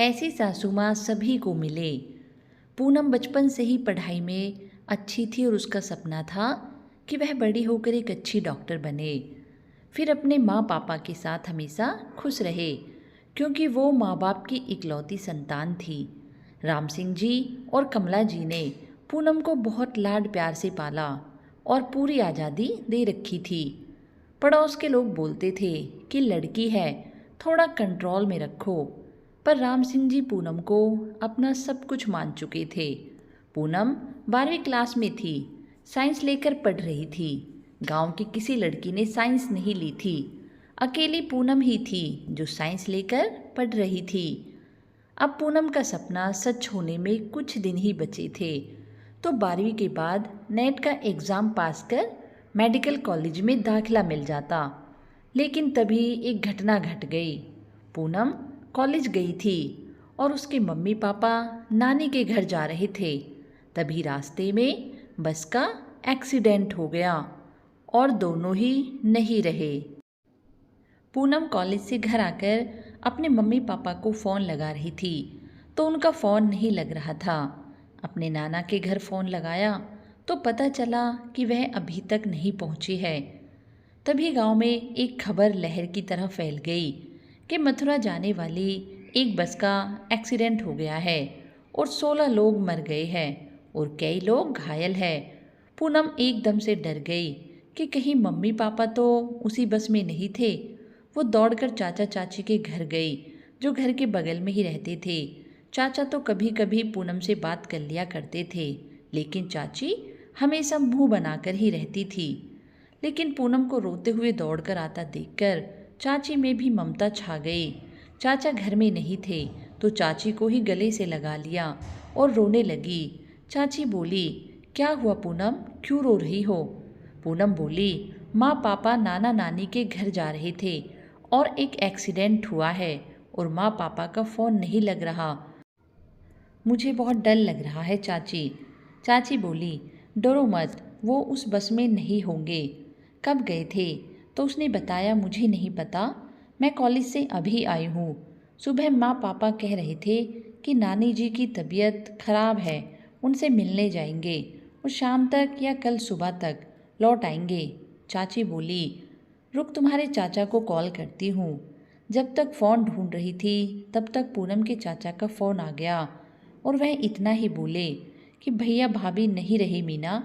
ऐसी सासू माँ सभी को मिले। पूनम बचपन से ही पढ़ाई में अच्छी थी और उसका सपना था कि वह बड़ी होकर एक अच्छी डॉक्टर बने, फिर अपने माँ पापा के साथ हमेशा खुश रहे, क्योंकि वो माँ बाप की इकलौती संतान थी। राम सिंह जी और कमला जी ने पूनम को बहुत लाड प्यार से पाला और पूरी आज़ादी दे रखी थी। पड़ोस के लोग बोलते थे कि लड़की है, थोड़ा कंट्रोल में रखो, पर राम सिंह जी पूनम को अपना सब कुछ मान चुके थे। पूनम 12वीं क्लास में थी, साइंस लेकर पढ़ रही थी। गांव की किसी लड़की ने साइंस नहीं ली थी, अकेली पूनम ही थी जो साइंस लेकर पढ़ रही थी। अब पूनम का सपना सच होने में कुछ दिन ही बचे थे, तो 12वीं के बाद नेट का एग्ज़ाम पास कर मेडिकल कॉलेज में दाखिला मिल जाता। लेकिन तभी एक घटना घट गई। पूनम कॉलेज गई थी और उसके मम्मी पापा नानी के घर जा रहे थे। तभी रास्ते में बस का एक्सीडेंट हो गया और दोनों ही नहीं रहे। पूनम कॉलेज से घर आकर अपने मम्मी पापा को फ़ोन लगा रही थी, तो उनका फ़ोन नहीं लग रहा था। अपने नाना के घर फ़ोन लगाया तो पता चला कि वह अभी तक नहीं पहुँचे हैं। तभी गांव में एक खबर लहर की तरह फैल गई कि मथुरा जाने वाली एक बस का एक्सीडेंट हो गया है और 16 लोग मर गए हैं और कई लोग घायल हैं। पूनम एकदम से डर गई कि कहीं मम्मी पापा तो उसी बस में नहीं थे। वो दौड़कर चाचा चाची के घर गई, जो घर के बगल में ही रहते थे। चाचा तो कभी कभी पूनम से बात कर लिया करते थे, लेकिन चाची हमेशा मुंह बनाकर ही रहती थी। लेकिन पूनम को रोते हुए दौड़कर आता देखकर चाची में भी ममता छा गई। चाचा घर में नहीं थे तो चाची को ही गले से लगा लिया और रोने लगी। चाची बोली, क्या हुआ पूनम, क्यों रो रही हो? पूनम बोली, माँ पापा नाना नानी के घर जा रहे थे और एक एक्सीडेंट हुआ है और माँ पापा का फ़ोन नहीं लग रहा। मुझे बहुत डर लग रहा है चाची। चाची बोली, डरो मत, वो उस बस में नहीं होंगे। कब गए थे? तो उसने बताया, मुझे नहीं पता, मैं कॉलेज से अभी आई हूँ। सुबह माँ पापा कह रहे थे कि नानी जी की तबीयत खराब है, उनसे मिलने जाएंगे और शाम तक या कल सुबह तक लौट आएंगे। चाची बोली, रुक, तुम्हारे चाचा को कॉल करती हूँ। जब तक फ़ोन ढूंढ रही थी तब तक पूनम के चाचा का फ़ोन आ गया और वह इतना ही बोले कि भैया भाभी नहीं रहे मीना,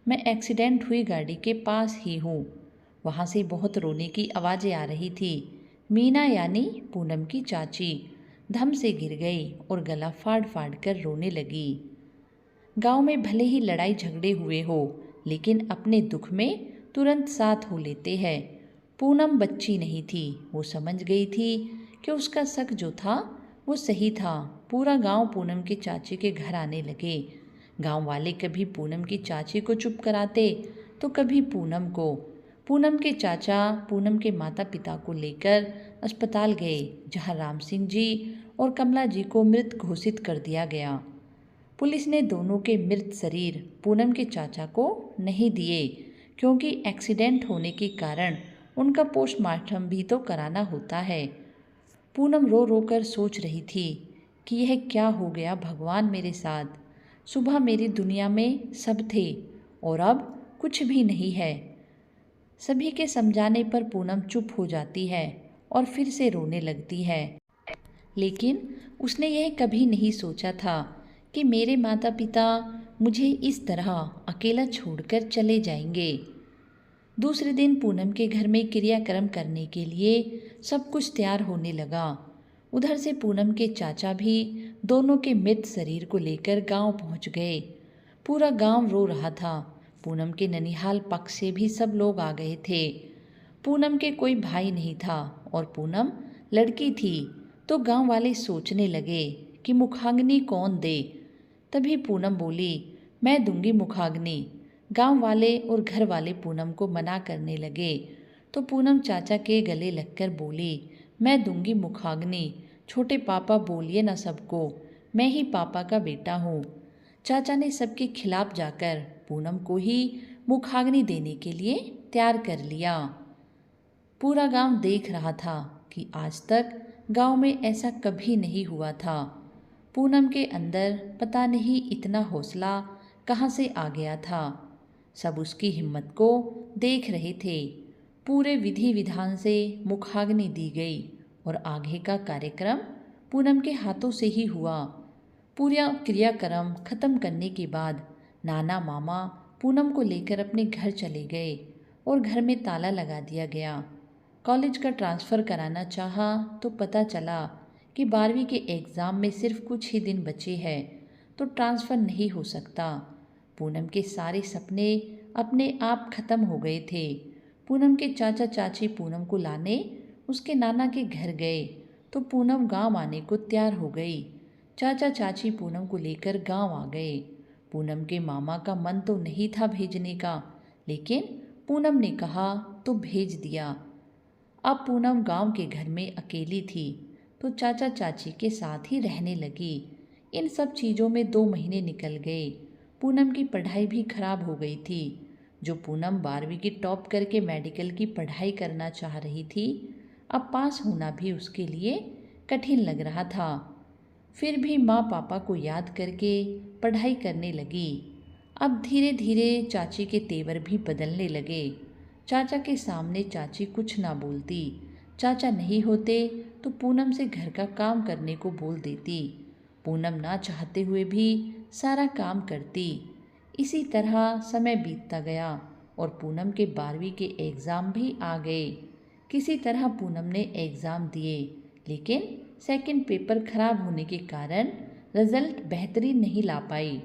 मैं एक्सीडेंट हुई गाड़ी के पास ही हूँ। वहाँ से बहुत रोने की आवाज़ें आ रही थी। मीना यानी पूनम की चाची धम से गिर गई और गला फाड़ फाड़ कर रोने लगी। गांव में भले ही लड़ाई झगड़े हुए हो, लेकिन अपने दुख में तुरंत साथ हो लेते हैं। पूनम बच्ची नहीं थी, वो समझ गई थी कि उसका शक जो था वो सही था। पूरा गांव पूनम के चाची के घर आने लगे। गांव वाले कभी पूनम की चाची को चुप कराते तो कभी पूनम को। पूनम के चाचा पूनम के माता पिता को लेकर अस्पताल गए, जहां राम सिंह जी और कमला जी को मृत घोषित कर दिया गया। पुलिस ने दोनों के मृत शरीर पूनम के चाचा को नहीं दिए, क्योंकि एक्सीडेंट होने के कारण उनका पोस्टमार्टम भी तो कराना होता है। पूनम रो रो कर सोच रही थी कि यह क्या हो गया भगवान मेरे साथ। सुबह मेरी दुनिया में सब थे और अब कुछ भी नहीं है। सभी के समझाने पर पूनम चुप हो जाती है और फिर से रोने लगती है। लेकिन उसने यह कभी नहीं सोचा था कि मेरे माता पिता मुझे इस तरह अकेला छोड़कर चले जाएंगे। दूसरे दिन पूनम के घर में क्रियाक्रम करने के लिए सब कुछ तैयार होने लगा। उधर से पूनम के चाचा भी दोनों के मृत शरीर को लेकर गांव पहुंच गए। पूरा गांव रो रहा था। पूनम के ननिहाल पक्ष से भी सब लोग आ गए थे। पूनम के कोई भाई नहीं था और पूनम लड़की थी, तो गांव वाले सोचने लगे कि मुखाग्नि कौन दे। तभी पूनम बोली, मैं दूंगी मुखाग्नि। गांव वाले और घर वाले पूनम को मना करने लगे, तो पूनम चाचा के गले लगकर बोली, मैं दूंगी मुखाग्नि। छोटे पापा बोलिए ना सबको, मैं ही पापा का बेटा हूँ। चाचा ने सबके खिलाफ जाकर पूनम को ही मुखाग्नि देने के लिए तैयार कर लिया। पूरा गांव देख रहा था कि आज तक गांव में ऐसा कभी नहीं हुआ था। पूनम के अंदर पता नहीं इतना हौसला कहाँ से आ गया था। सब उसकी हिम्मत को देख रहे थे। पूरे विधि विधान से मुखाग्नि दी गई और आगे का कार्यक्रम पूनम के हाथों से ही हुआ। पूरा क्रियाक्रम खत्म करने के बाद नाना मामा पूनम को लेकर अपने घर चले गए और घर में ताला लगा दिया गया। कॉलेज का ट्रांसफ़र कराना चाहा तो पता चला कि 12वीं के एग्ज़ाम में सिर्फ कुछ ही दिन बचे हैं, तो ट्रांसफ़र नहीं हो सकता। पूनम के सारे सपने अपने आप खत्म हो गए थे। पूनम के चाचा चाची पूनम को लाने उसके नाना के घर गए तो पूनम गांव आने को तैयार हो गई। चाचा चाची पूनम को लेकर गांव आ गए। पूनम के मामा का मन तो नहीं था भेजने का, लेकिन पूनम ने कहा तो भेज दिया। अब पूनम गांव के घर में अकेली थी तो चाचा चाची के साथ ही रहने लगी। इन सब चीज़ों में 2 महीने निकल गए। पूनम की पढ़ाई भी खराब हो गई थी। जो पूनम 12वीं की टॉप करके मेडिकल की पढ़ाई करना चाह रही थी, अब पास होना भी उसके लिए कठिन लग रहा था। फिर भी माँ पापा को याद करके पढ़ाई करने लगी। अब धीरे धीरे चाची के तेवर भी बदलने लगे। चाचा के सामने चाची कुछ ना बोलती। चाचा नहीं होते तो पूनम से घर का काम करने को बोल देती। पूनम ना चाहते हुए भी सारा काम करती। इसी तरह समय बीतता गया और पूनम के 12वीं के एग्ज़ाम भी आ गए। किसी तरह पूनम ने एग्ज़ाम दिए, लेकिन सेकंड पेपर खराब होने के कारण रिजल्ट बेहतरीन नहीं ला पाई।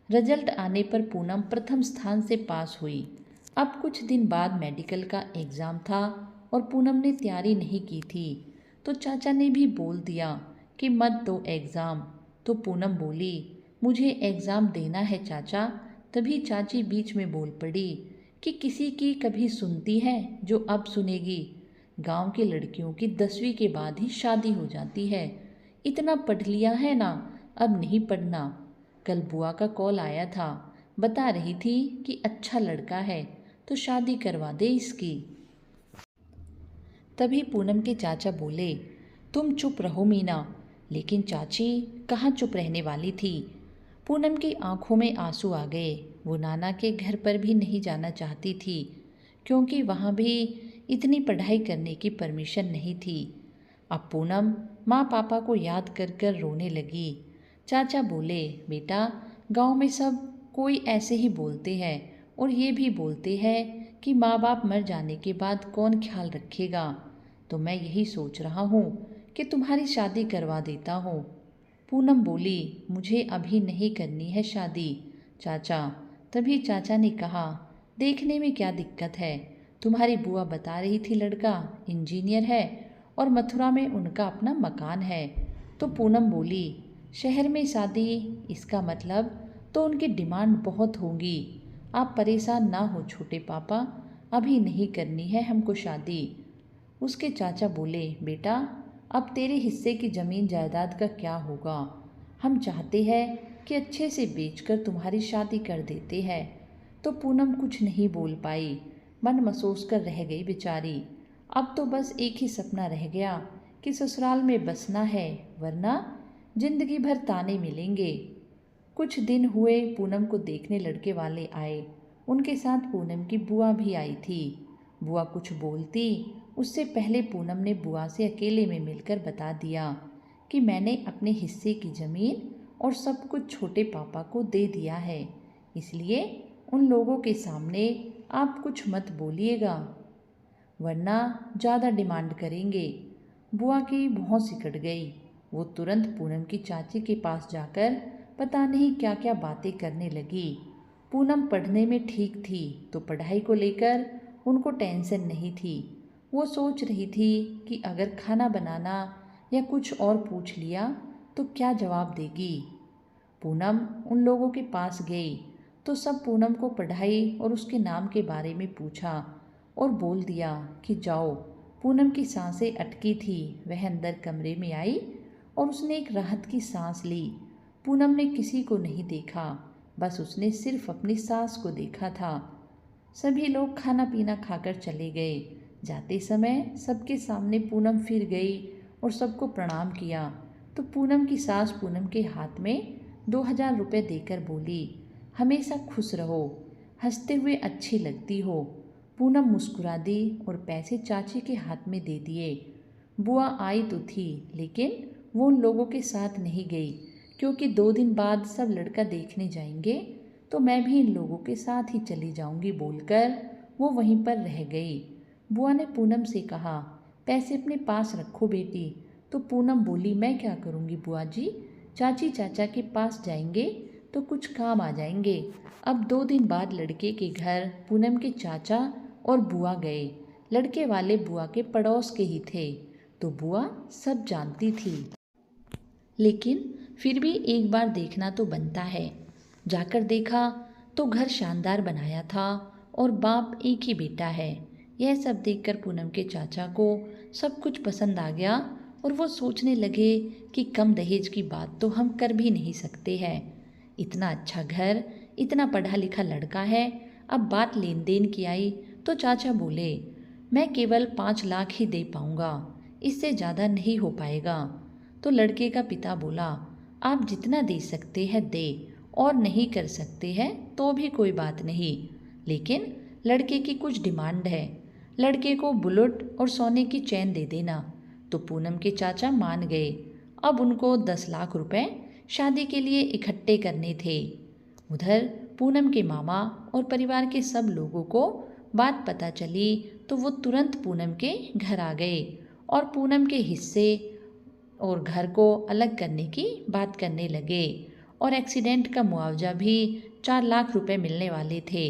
रिजल्ट आने पर पूनम प्रथम स्थान से पास हुई। अब कुछ दिन बाद मेडिकल का एग्ज़ाम था और पूनम ने तैयारी नहीं की थी, तो चाचा ने भी बोल दिया कि मत दो एग्ज़ाम। तो पूनम बोली, मुझे एग्ज़ाम देना है चाचा। तभी चाची बीच में बोल पड़ी कि किसी की कभी सुनती है जो अब सुनेगी। गांव की लड़कियों की 10वीं के बाद ही शादी हो जाती है। इतना पढ़ लिया है ना, अब नहीं पढ़ना। कल बुआ का कॉल आया था, बता रही थी कि अच्छा लड़का है तो शादी करवा दे इसकी। तभी पूनम के चाचा बोले, तुम चुप रहो मीना। लेकिन चाची कहाँ चुप रहने वाली थी। पूनम की आंखों में आंसू आ गए। वो नाना के घर पर भी नहीं जाना चाहती थी, क्योंकि वहाँ भी इतनी पढ़ाई करने की परमिशन नहीं थी। अब पूनम माँ पापा को याद कर कर रोने लगी। चाचा बोले, बेटा गांव में सब कोई ऐसे ही बोलते हैं और ये भी बोलते हैं कि माँ बाप मर जाने के बाद कौन ख्याल रखेगा। तो मैं यही सोच रहा हूँ कि तुम्हारी शादी करवा देता हूँ। पूनम बोली, मुझे अभी नहीं करनी है शादी चाचा। तभी चाचा ने कहा, देखने में क्या दिक्कत है, तुम्हारी बुआ बता रही थी लड़का इंजीनियर है और मथुरा में उनका अपना मकान है। तो पूनम बोली, शहर में शादी, इसका मतलब तो उनकी डिमांड बहुत होगी। आप परेशान ना हो छोटे पापा, अभी नहीं करनी है हमको शादी। उसके चाचा बोले, बेटा अब तेरे हिस्से की ज़मीन जायदाद का क्या होगा। हम चाहते हैं कि अच्छे से बेचकर तुम्हारी शादी कर देते हैं। तो पूनम कुछ नहीं बोल पाई, मन मसोस कर रह गई बेचारी। अब तो बस एक ही सपना रह गया कि ससुराल में बसना है, वरना जिंदगी भर ताने मिलेंगे। कुछ दिन हुए, पूनम को देखने लड़के वाले आए। उनके साथ पूनम की बुआ भी आई थी। बुआ कुछ बोलती उससे पहले पूनम ने बुआ से अकेले में मिलकर बता दिया कि मैंने अपने हिस्से की ज़मीन और सब कुछ छोटे पापा को दे दिया है, इसलिए उन लोगों के सामने आप कुछ मत बोलिएगा, वरना ज़्यादा डिमांड करेंगे। बुआ की भौं सिकड़ गई। वो तुरंत पूनम की चाची के पास जाकर पता नहीं क्या क्या बातें करने लगी। पूनम पढ़ने में ठीक थी तो पढ़ाई को लेकर उनको टेंशन नहीं थी। वो सोच रही थी कि अगर खाना बनाना या कुछ और पूछ लिया तो क्या जवाब देगी। पूनम उन लोगों के पास गई तो सब पूनम को पढ़ाई और उसके नाम के बारे में पूछा और बोल दिया कि जाओ। पूनम की सांसें अटकी थी, वह अंदर कमरे में आई और उसने एक राहत की सांस ली। पूनम ने किसी को नहीं देखा, बस उसने सिर्फ अपनी सास को देखा था। सभी लोग खाना पीना खाकर चले गए। जाते समय सबके सामने पूनम फिर गई और सबको प्रणाम किया तो पूनम की सास पूनम के हाथ में 2000 रुपये देकर बोली, हमेशा खुश रहो, हंसते हुए अच्छी लगती हो। पूनम मुस्कुरा दी और पैसे चाची के हाथ में दे दिए। बुआ आई तो थी, लेकिन वो उन लोगों के साथ नहीं गई, क्योंकि 2 दिन बाद सब लड़का देखने जाएंगे तो मैं भी इन लोगों के साथ ही चली जाऊंगी बोलकर वो वहीं पर रह गई। बुआ ने पूनम से कहा, पैसे अपने पास रखो बेटी। तो पूनम बोली, मैं क्या करूंगी बुआ जी, चाची चाचा के पास जाएंगे तो कुछ काम आ जाएंगे। अब 2 दिन बाद लड़के के घर पूनम के चाचा और बुआ गए। लड़के वाले बुआ के पड़ोस के ही थे, तो बुआ सब जानती थी, लेकिन फिर भी एक बार देखना तो बनता है। जाकर देखा तो घर शानदार बनाया था और बाप एक ही बेटा है। यह सब देखकर पूनम के चाचा को सब कुछ पसंद आ गया और वो सोचने लगे कि कम दहेज की बात तो हम कर भी नहीं सकते हैं। इतना अच्छा घर, इतना पढ़ा लिखा लड़का है। अब बात लेन देन की आई तो चाचा बोले, मैं केवल 5 लाख ही दे पाऊंगा, इससे ज़्यादा नहीं हो पाएगा। तो लड़के का पिता बोला, आप जितना दे सकते हैं दे, और नहीं कर सकते हैं तो भी कोई बात नहीं, लेकिन लड़के की कुछ डिमांड है। लड़के को बुलेट और सोने की चैन दे देना। तो पूनम के चाचा मान गए। अब उनको 10 लाख रुपए शादी के लिए इकट्ठे करने थे। उधर पूनम के मामा और परिवार के सब लोगों को बात पता चली तो वो तुरंत पूनम के घर आ गए और पूनम के हिस्से और घर को अलग करने की बात करने लगे। और एक्सीडेंट का मुआवजा भी 4 लाख रुपए मिलने वाले थे,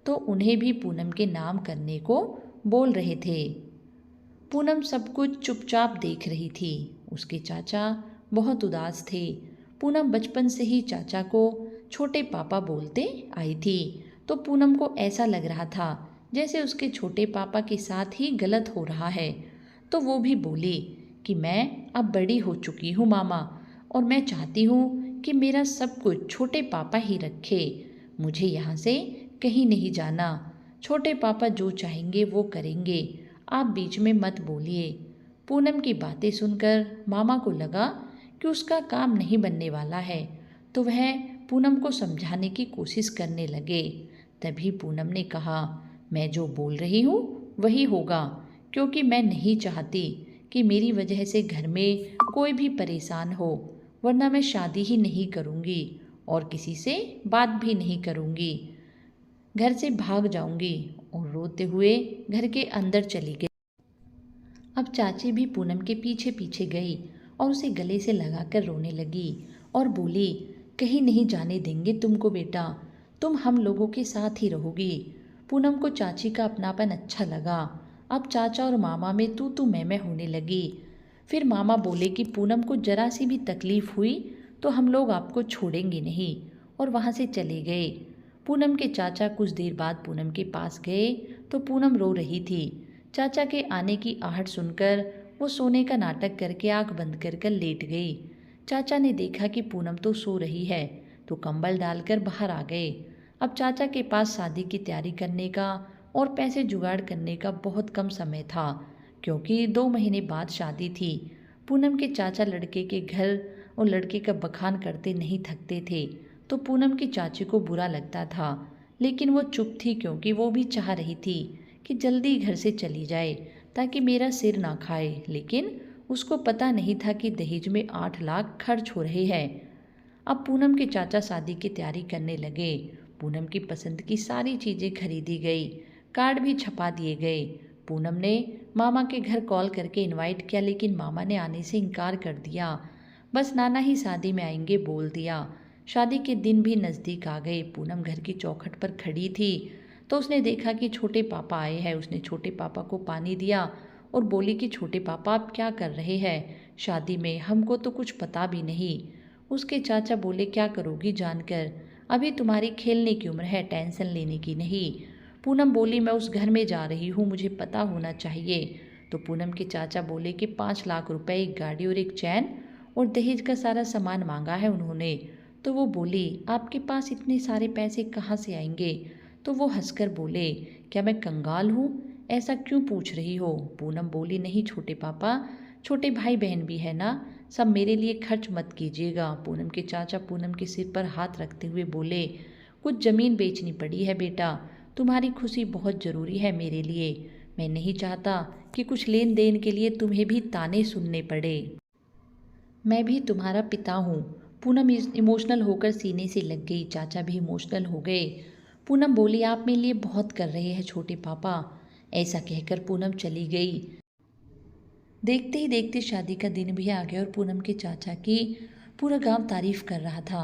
तो उन्हें भी पूनम के नाम करने को बोल रहे थे। पूनम सब कुछ चुपचाप देख रही थी। उसके चाचा बहुत उदास थे। पूनम बचपन से ही चाचा को छोटे पापा बोलते आई थी, तो पूनम को ऐसा लग रहा था जैसे उसके छोटे पापा के साथ ही गलत हो रहा है। तो वो भी बोली कि मैं अब बड़ी हो चुकी हूँ मामा, और मैं चाहती हूँ कि मेरा सब कुछ छोटे पापा ही रखे। मुझे यहाँ से कहीं नहीं जाना। छोटे पापा जो चाहेंगे वो करेंगे, आप बीच में मत बोलिए। पूनम की बातें सुनकर मामा को लगा कि उसका काम नहीं बनने वाला है, तो वह पूनम को समझाने की कोशिश करने लगे। तभी पूनम ने कहा, मैं जो बोल रही हूँ वही होगा, क्योंकि मैं नहीं चाहती कि मेरी वजह से घर में कोई भी परेशान हो, वरना मैं शादी ही नहीं करूँगी और किसी से बात भी नहीं करूँगी। घर से भाग जाऊँगी। और रोते हुए घर के अंदर चली गई। अब चाची भी पूनम के पीछे पीछे गई और उसे गले से लगाकर रोने लगी और बोली, कहीं नहीं जाने देंगे तुमको बेटा, तुम हम लोगों के साथ ही रहोगी। पूनम को चाची का अपनापन अच्छा लगा। अब चाचा और मामा में तू मैं होने लगी। फिर मामा बोले कि पूनम को जरा सी भी तकलीफ हुई तो हम लोग आपको छोड़ेंगे नहीं, और वहाँ से चले गए। पूनम के चाचा कुछ देर बाद पूनम के पास गए तो पूनम रो रही थी। चाचा के आने की आहट सुनकर वो सोने का नाटक करके आंख बंद कर कर लेट गई। चाचा ने देखा कि पूनम तो सो रही है, तो कंबल डालकर बाहर आ गए। अब चाचा के पास शादी की तैयारी करने का और पैसे जुगाड़ करने का बहुत कम समय था, क्योंकि 2 महीने बाद शादी थी। पूनम के चाचा लड़के के घर और लड़के का बखान करते नहीं थकते थे, तो पूनम की चाची को बुरा लगता था, लेकिन वो चुप थी, क्योंकि वो भी चाह रही थी कि जल्दी घर से चली जाए ताकि मेरा सिर ना खाए। लेकिन उसको पता नहीं था कि दहेज में 8 लाख खर्च हो रहे हैं। अब पूनम के चाचा शादी की तैयारी करने लगे। पूनम की पसंद की सारी चीज़ें खरीदी गई, कार्ड भी छपा दिए गए। पूनम ने मामा के घर कॉल करके इनवाइट किया, लेकिन मामा ने आने से इनकार कर दिया। बस नाना ही शादी में आएंगे बोल दिया। शादी के दिन भी नज़दीक आ गए। पूनम घर की चौखट पर खड़ी थी तो उसने देखा कि छोटे पापा आए हैं। उसने छोटे पापा को पानी दिया और बोली कि छोटे पापा आप क्या कर रहे हैं शादी में, हमको तो कुछ पता भी नहीं। उसके चाचा बोले, क्या करोगी जानकर, अभी तुम्हारी खेलने की उम्र है, टेंशन लेने की नहीं। पूनम बोली, मैं उस घर में जा रही हूँ, मुझे पता होना चाहिए। तो पूनम के चाचा बोले कि 5 लाख रुपए, एक गाड़ी और एक चैन और दहेज का सारा सामान मांगा है उन्होंने। तो वो बोली, आपके पास इतने सारे पैसे कहाँ से आएंगे। तो वो हंसकर बोले, क्या मैं कंगाल हूँ, ऐसा क्यों पूछ रही हो। पूनम बोली, नहीं छोटे पापा, छोटे भाई बहन भी है ना, सब मेरे लिए खर्च मत कीजिएगा। पूनम के चाचा पूनम के सिर पर हाथ रखते हुए बोले, कुछ ज़मीन बेचनी पड़ी है बेटा, तुम्हारी खुशी बहुत ज़रूरी है मेरे लिए। मैं नहीं चाहता कि कुछ लेन देन के लिए तुम्हें भी ताने सुनने पड़े। मैं भी तुम्हारा पिता हूँ। पूनम इमोशनल होकर सीने से लग गई। चाचा भी इमोशनल हो गए। पूनम बोली, आप मेरे लिए बहुत कर रहे हैं छोटे पापा। ऐसा कहकर पूनम चली गई। देखते ही देखते शादी का दिन भी आ गया और पूनम के चाचा की पूरा गांव तारीफ कर रहा था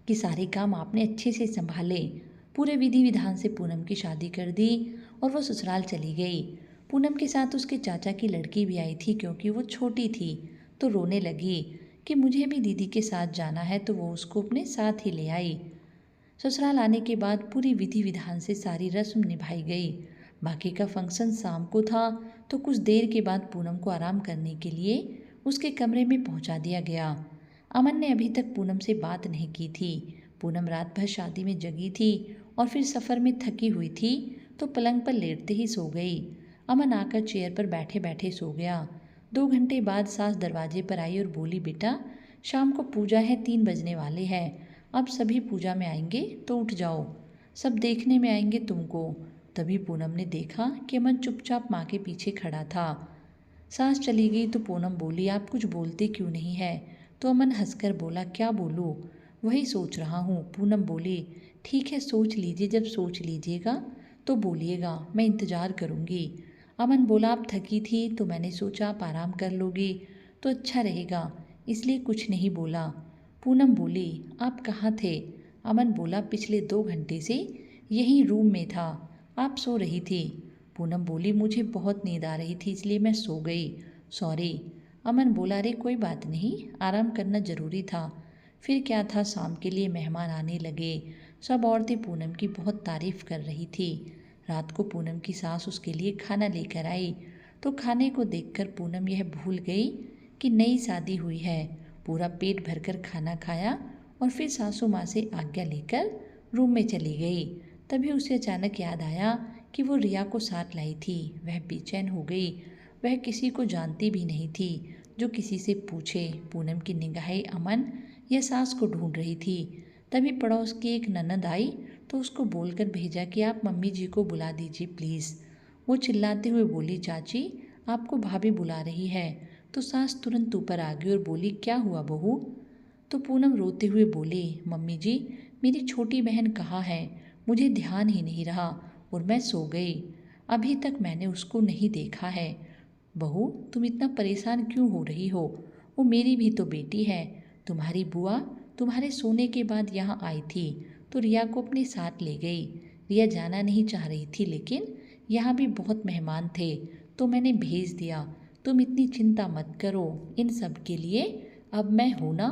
कि सारे काम आपने अच्छे से संभाले। पूरे विधि विधान से पूनम की शादी कर दी और वो ससुराल चली गई। पूनम के साथ उसके चाचा की लड़की भी आई थी, क्योंकि वो छोटी थी तो रोने लगी कि मुझे भी दीदी के साथ जाना है, तो वो उसको अपने साथ ही ले आई। ससुराल आने के बाद पूरी विधि विधान से सारी रस्म निभाई गई। बाकी का फंक्शन शाम को था, तो कुछ देर के बाद पूनम को आराम करने के लिए उसके कमरे में पहुंचा दिया गया। अमन ने अभी तक पूनम से बात नहीं की थी। पूनम रात भर शादी में जगी थी और फिर सफ़र में थकी हुई थी, तो पलंग पर लेटते ही सो गई। अमन आकर चेयर पर बैठे बैठे सो गया। 2 घंटे बाद सास दरवाजे पर आई और बोली, बेटा शाम को पूजा है, 3 बजने वाले हैं। अब सभी पूजा में आएंगे तो उठ जाओ, सब देखने में आएंगे तुमको। तभी पूनम ने देखा कि अमन चुपचाप माँ के पीछे खड़ा था। सास चली गई तो पूनम बोली, आप कुछ बोलते क्यों नहीं है? तो अमन हंसकर बोला, क्या बोलूँ, वही सोच रहा हूँ। पूनम बोली, ठीक है सोच लीजिए, जब सोच लीजिएगा तो बोलिएगा, मैं इंतज़ार करूँगी। अमन बोला, आप थकी थी तो मैंने सोचा आप आराम कर लोगी तो अच्छा रहेगा, इसलिए कुछ नहीं बोला। पूनम बोली, आप कहाँ थे? अमन बोला, पिछले 2 घंटे से यहीं रूम में था, आप सो रही थी। पूनम बोली, मुझे बहुत नींद आ रही थी इसलिए मैं सो गई, सॉरी। अमन बोला, अरे कोई बात नहीं, आराम करना ज़रूरी था। फिर क्या था, शाम के लिए मेहमान आने लगे। सब औरतें पूनम की बहुत तारीफ़ कर रही थी। रात को पूनम की सास उसके लिए खाना लेकर आई, तो खाने को देखकर पूनम यह भूल गई कि नई शादी हुई है। पूरा पेट भरकर खाना खाया और फिर सासू माँ से आज्ञा लेकर रूम में चली गई। तभी उसे अचानक याद आया कि वो रिया को साथ लाई थी। वह बेचैन हो गई। वह किसी को जानती भी नहीं थी जो किसी से पूछे। पूनम की निगाहें अमन या सास को ढूंढ रही थी। तभी पड़ोस की एक ननद आई तो उसको बोलकर भेजा कि आप मम्मी जी को बुला दीजिए प्लीज़। वो चिल्लाते हुए बोली, चाची आपको भाभी बुला रही है। तो सास तुरंत ऊपर आ गई और बोली, क्या हुआ बहू? तो पूनम रोते हुए बोली, मम्मी जी मेरी छोटी बहन कहाँ है? मुझे ध्यान ही नहीं रहा और मैं सो गई। अभी तक मैंने उसको नहीं देखा है। बहू तुम इतना परेशान क्यों हो रही हो? वो मेरी भी तो बेटी है। तुम्हारी बुआ तुम्हारे सोने के बाद यहाँ आई थी तो रिया को अपने साथ ले गई। रिया जाना नहीं चाह रही थी, लेकिन यहाँ भी बहुत मेहमान थे तो मैंने भेज दिया। तुम इतनी चिंता मत करो इन सब के लिए, अब मैं हूँ ना।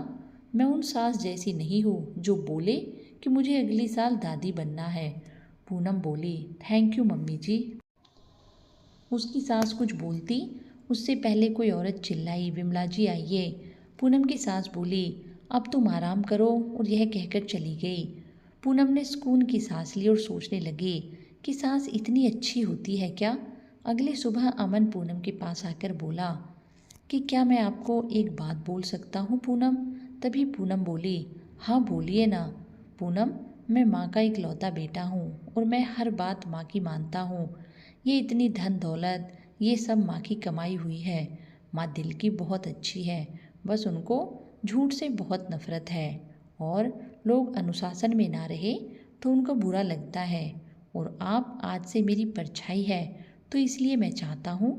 मैं उन सास जैसी नहीं हूँ जो बोले कि मुझे अगली साल दादी बनना है। पूनम बोली, थैंक यू मम्मी जी। उसकी सास कुछ बोलती उससे पहले कोई औरत चिल्लाई, विमला जी आइए। पूनम की सास बोली, अब तुम आराम करो, और यह कहकर चली गई। पूनम ने सुकून की सांस ली और सोचने लगी कि सास इतनी अच्छी होती है क्या। अगली सुबह अमन पूनम के पास आकर बोला कि क्या मैं आपको एक बात बोल सकता हूँ पूनम? तभी पूनम बोली, हाँ बोलिए ना। पूनम, मैं माँ का इकलौता बेटा हूँ और मैं हर बात माँ की मानता हूँ। ये इतनी धन दौलत ये सब माँ की कमाई हुई है। माँ दिल की बहुत अच्छी है, बस उनको झूठ से बहुत नफरत है और लोग अनुशासन में ना रहे तो उनको बुरा लगता है। और आप आज से मेरी परछाई है, तो इसलिए मैं चाहता हूँ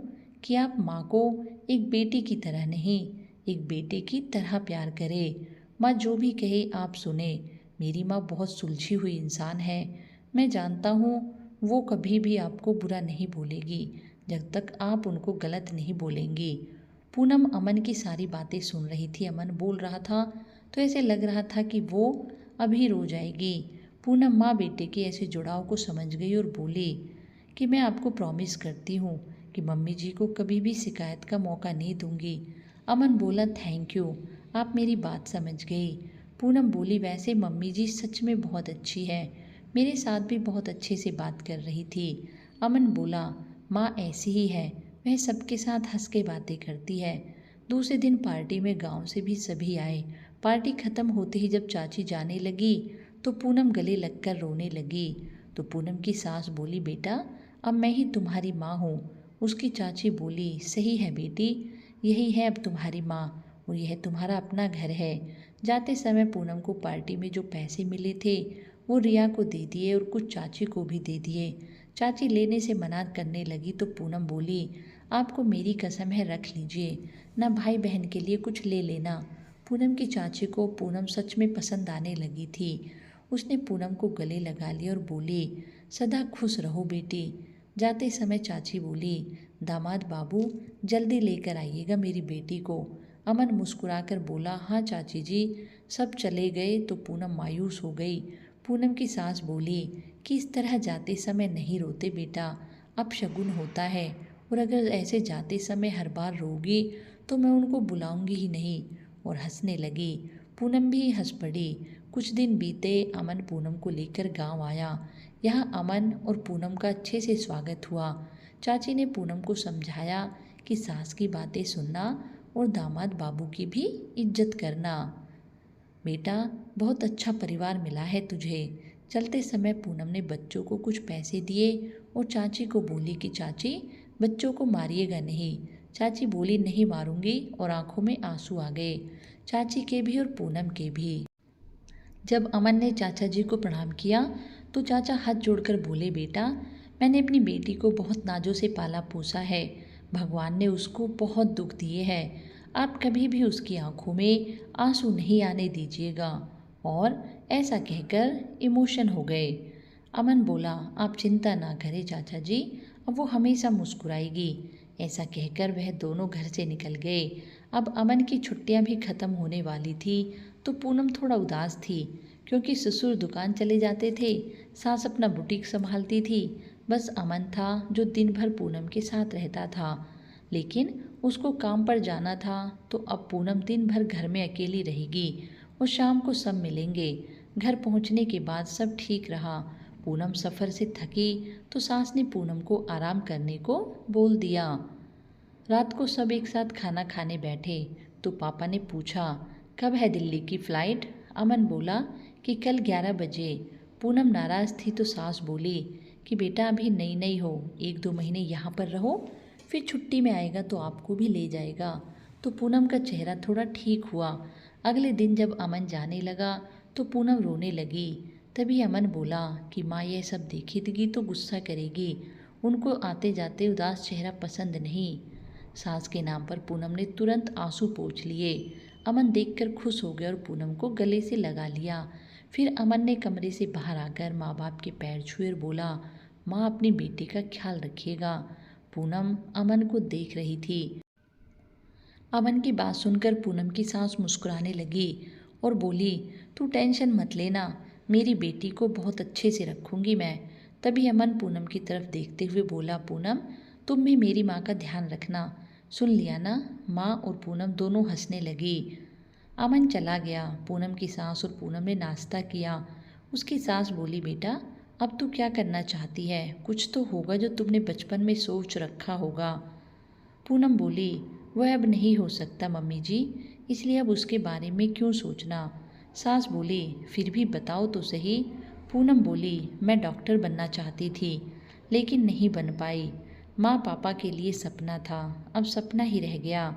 कि आप माँ को एक बेटी की तरह नहीं, एक बेटे की तरह प्यार करें। माँ जो भी कहे आप सुने। मेरी माँ बहुत सुलझी हुई इंसान है। मैं जानता हूँ वो कभी भी आपको बुरा नहीं बोलेगी जब तक आप उनको गलत नहीं बोलेंगी। पूनम अमन की सारी बातें सुन रही थी। अमन बोल रहा था तो ऐसे लग रहा था कि वो अभी रो जाएगी। पूनम माँ बेटे के ऐसे जुड़ाव को समझ गई और बोली कि मैं आपको प्रॉमिस करती हूँ कि मम्मी जी को कभी भी शिकायत का मौका नहीं दूंगी। अमन बोला, थैंक यू, आप मेरी बात समझ गई। पूनम बोली, वैसे मम्मी जी सच में बहुत अच्छी है, मेरे साथ भी बहुत अच्छे से बात कर रही थी। अमन बोला, माँ ऐसी ही है, वह सबके साथ हंस के बातें करती है। दूसरे दिन पार्टी में गांव से भी सभी आए। पार्टी खत्म होते ही जब चाची जाने लगी तो पूनम गले लगकर रोने लगी। तो पूनम की सास बोली, बेटा अब मैं ही तुम्हारी माँ हूँ। उसकी चाची बोली, सही है बेटी, यही है अब तुम्हारी माँ और यह तुम्हारा अपना घर है। जाते समय पूनम को पार्टी में जो पैसे मिले थे वो रिया को दे दिए और कुछ चाची को भी दे दिए। चाची लेने से मना करने लगी तो पूनम बोली, आपको मेरी कसम है रख लीजिए, ना भाई बहन के लिए कुछ ले लेना। पूनम की चाची को पूनम सच में पसंद आने लगी थी। उसने पूनम को गले लगा लिया और बोली, सदा खुश रहो बेटी। जाते समय चाची बोली, दामाद बाबू जल्दी लेकर आइएगा मेरी बेटी को। अमन मुस्कुराकर बोला, हाँ चाची जी। सब चले गए तो पूनम मायूस हो गई। पूनम की सास बोली कि इस तरह जाते समय नहीं रोते बेटा, अब शगुन होता है और अगर ऐसे जाते समय हर बार रोगी तो मैं उनको बुलाऊंगी ही नहीं। और हंसने लगी। पूनम भी हंस पड़ी। कुछ दिन बीते, अमन पूनम को लेकर गांव आया। यहाँ अमन और पूनम का अच्छे से स्वागत हुआ। चाची ने पूनम को समझाया कि सास की बातें सुनना और दामाद बाबू की भी इज्जत करना। बेटा बहुत अच्छा परिवार मिला है तुझे। चलते समय पूनम ने बच्चों को कुछ पैसे दिए और चाची को बोली कि चाची बच्चों को मारिएगा नहीं। चाची बोली, नहीं मारूंगी, और आंखों में आंसू आ गए, चाची के भी और पूनम के भी। जब अमन ने चाचा जी को प्रणाम किया तो चाचा हाथ जोड़कर बोले, बेटा मैंने अपनी बेटी को बहुत नाजों से पाला पोसा है। भगवान ने उसको बहुत दुख दिए हैं। आप कभी भी उसकी आंखों में आंसू नहीं आने दीजिएगा। और ऐसा कहकर इमोशन हो गए। अमन बोला, आप चिंता ना करें चाचा जी, अब वो हमेशा मुस्कुराएगी। ऐसा कहकर वह दोनों घर से निकल गए। अब अमन की छुट्टियां भी खत्म होने वाली थी तो पूनम थोड़ा उदास थी क्योंकि ससुर दुकान चले जाते थे, सास अपना बुटीक संभालती थी। बस अमन था जो दिन भर पूनम के साथ रहता था। लेकिन उसको काम पर जाना था तो अब पूनम दिन भर घर में अकेली रहेगी और शाम को सब मिलेंगे। घर पहुंचने के बाद सब ठीक रहा। पूनम सफ़र से थकी तो सास ने पूनम को आराम करने को बोल दिया। रात को सब एक साथ खाना खाने बैठे तो पापा ने पूछा, कब है दिल्ली की फ़्लाइट? अमन बोला कि कल 11 बजे। पूनम नाराज़ थी तो सास बोली कि बेटा अभी नई नई हो, 1-2 महीने यहाँ पर रहो, फिर छुट्टी में आएगा तो आपको भी ले जाएगा। तो पूनम का चेहरा थोड़ा ठीक हुआ। अगले दिन जब अमन जाने लगा तो पूनम रोने लगी। तभी अमन बोला कि माँ यह सब देखेगी तो गुस्सा करेगी, उनको आते जाते उदास चेहरा पसंद नहीं। सास के नाम पर पूनम ने तुरंत आंसू पोंछ लिए। अमन देखकर खुश हो गया और पूनम को गले से लगा लिया। फिर अमन ने कमरे से बाहर आकर माँ बाप के पैर छुए और बोला, माँ अपनी बेटी का ख्याल रखिएगा। पूनम अमन को देख रही थी। अमन की बात सुनकर पूनम की सास मुस्कुराने लगी और बोली, तू टेंशन मत लेना, मेरी बेटी को बहुत अच्छे से रखूंगी मैं। तभी अमन पूनम की तरफ देखते हुए बोला, पूनम तुम भी मेरी माँ का ध्यान रखना, सुन लिया ना? माँ और पूनम दोनों हंसने लगी। अमन चला गया। पूनम की सास और पूनम ने नाश्ता किया। उसकी सास बोली, बेटा अब तू क्या करना चाहती है? कुछ तो होगा जो तुमने बचपन में सोच रखा होगा। पूनम बोली, वह अब नहीं हो सकता मम्मी जी, इसलिए अब उसके बारे में क्यों सोचना। सास बोली, फिर भी बताओ तो सही। पूनम बोली, मैं डॉक्टर बनना चाहती थी लेकिन नहीं बन पाई। माँ पापा के लिए सपना था, अब सपना ही रह गया।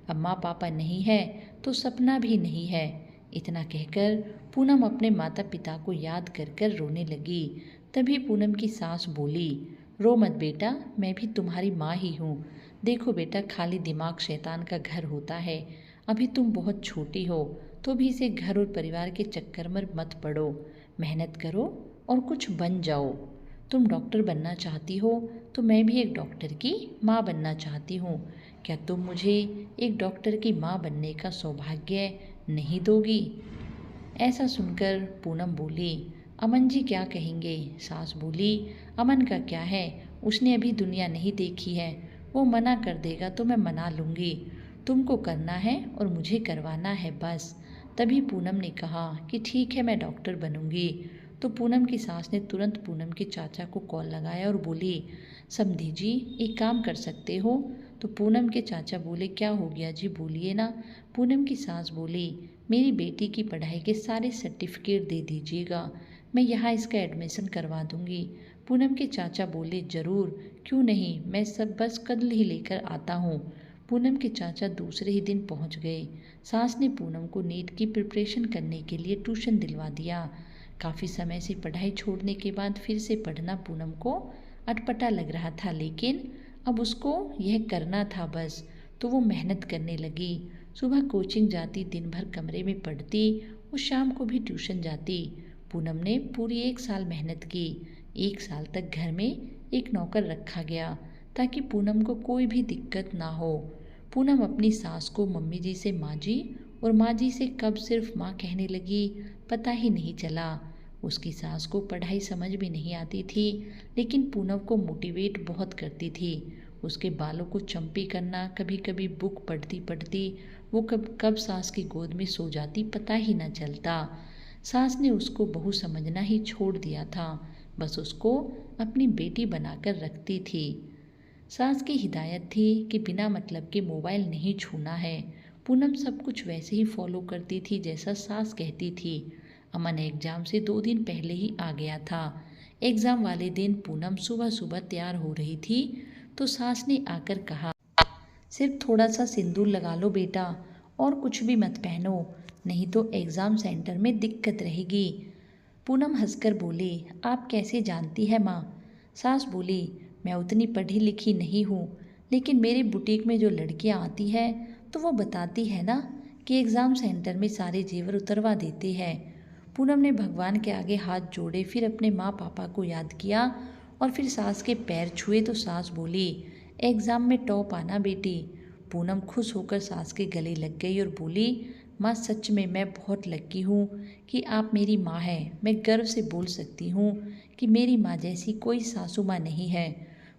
अब माँ पापा नहीं है तो सपना भी नहीं है। इतना कहकर पूनम अपने माता पिता को याद कर कर रोने लगी। तभी पूनम की सास बोली, रो मत बेटा, मैं भी तुम्हारी माँ ही हूँ। देखो बेटा, खाली दिमाग शैतान का घर होता है। अभी तुम बहुत छोटी हो तो भी इसे घर और परिवार के चक्कर में मत पड़ो। मेहनत करो और कुछ बन जाओ। तुम डॉक्टर बनना चाहती हो तो मैं भी एक डॉक्टर की माँ बनना चाहती हूँ। क्या तुम मुझे एक डॉक्टर की माँ बनने का सौभाग्य नहीं दोगी? ऐसा सुनकर पूनम बोली, अमन जी क्या कहेंगे? सास बोली, अमन का क्या है, उसने अभी दुनिया नहीं देखी है, वो मना कर देगा तो मैं मना लूँगी। तुमको करना है और मुझे करवाना है बस। तभी पूनम ने कहा कि ठीक है मैं डॉक्टर बनूंगी। तो पूनम की सास ने तुरंत पूनम के चाचा को कॉल लगाया और बोली, समधी जी एक काम कर सकते हो, तो पूनम के चाचा बोले, क्या हो गया जी, बोलिए ना। पूनम की सास बोली, मेरी बेटी की पढ़ाई के सारे सर्टिफिकेट दे दीजिएगा, मैं यहाँ इसका एडमिशन करवा दूँगी। पूनम के चाचा बोले, ज़रूर, क्यों नहीं, मैं सब बस कल ही लेकर आता हूँ। पूनम के चाचा दूसरे ही दिन पहुँच गए। सास ने पूनम को नीट की प्रिपरेशन करने के लिए ट्यूशन दिलवा दिया। काफ़ी समय से पढ़ाई छोड़ने के बाद फिर से पढ़ना पूनम को अटपटा लग रहा था, लेकिन अब उसको यह करना था बस, तो वो मेहनत करने लगी। सुबह कोचिंग जाती, दिन भर कमरे में पढ़ती और शाम को भी ट्यूशन जाती। पूनम ने पूरी 1 साल मेहनत की। 1 साल तक घर में एक नौकर रखा गया ताकि पूनम को कोई भी दिक्कत ना हो। पूनम अपनी सास को मम्मी जी से माँ जी और माँ जी से कब सिर्फ माँ कहने लगी, पता ही नहीं चला। उसकी सास को पढ़ाई समझ भी नहीं आती थी, लेकिन पूनम को मोटिवेट बहुत करती थी। उसके बालों को चंपी करना, कभी कभी बुक पढ़ती पढ़ती वो कब कब सास की गोद में सो जाती पता ही न चलता। सास ने उसको बहू समझना ही छोड़ दिया था, बस उसको अपनी बेटी बनाकर रखती थी। सास की हिदायत थी कि बिना मतलब के मोबाइल नहीं छूना है। पूनम सब कुछ वैसे ही फॉलो करती थी जैसा सास कहती थी। अमन एग्ज़ाम से 2 दिन पहले ही आ गया था। एग्ज़ाम वाले दिन पूनम सुबह सुबह तैयार हो रही थी तो सास ने आकर कहा, सिर्फ थोड़ा सा सिंदूर लगा लो बेटा, और कुछ भी मत पहनो, नहीं तो एग्ज़ाम सेंटर में दिक्कत रहेगी। पूनम हंसकर बोली, आप कैसे जानती है माँ? सास बोली, मैं उतनी पढ़ी लिखी नहीं हूँ, लेकिन मेरी बुटीक में जो लड़कियाँ आती हैं तो वो बताती है ना कि एग्ज़ाम सेंटर में सारे जेवर उतरवा देते हैं। पूनम ने भगवान के आगे हाथ जोड़े, फिर अपने माँ पापा को याद किया और फिर सास के पैर छुए तो सास बोली, एग्ज़ाम में टॉप आना बेटी। पूनम खुश होकर सास के गले लग गई और बोली, माँ सच में मैं बहुत लकी हूँ कि आप मेरी माँ हैं। मैं गर्व से बोल सकती हूँ कि मेरी माँ जैसी कोई सासू माँ नहीं है।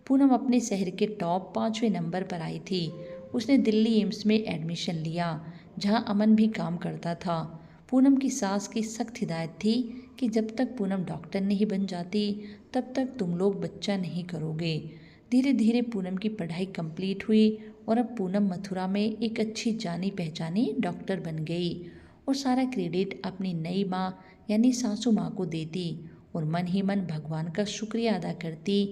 पूनम अपने शहर के टॉप 5वें नंबर पर आई थी। उसने दिल्ली एम्स में एडमिशन लिया, जहाँ अमन भी काम करता था। पूनम की सास की सख्त हिदायत थी कि जब तक पूनम डॉक्टर नहीं बन जाती तब तक तुम लोग बच्चा नहीं करोगे। धीरे धीरे पूनम की पढ़ाई कंप्लीट हुई और अब पूनम मथुरा में एक अच्छी जानी पहचानी डॉक्टर बन गई और सारा क्रेडिट अपनी नई माँ यानी सासू माँ को देती और मन ही मन भगवान का शुक्रिया अदा करती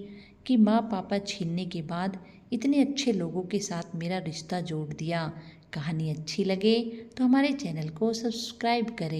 कि माँ पापा छीनने के बाद इतने अच्छे लोगों के साथ मेरा रिश्ता जोड़ दिया। कहानी अच्छी लगे तो हमारे चैनल को सब्सक्राइब करें।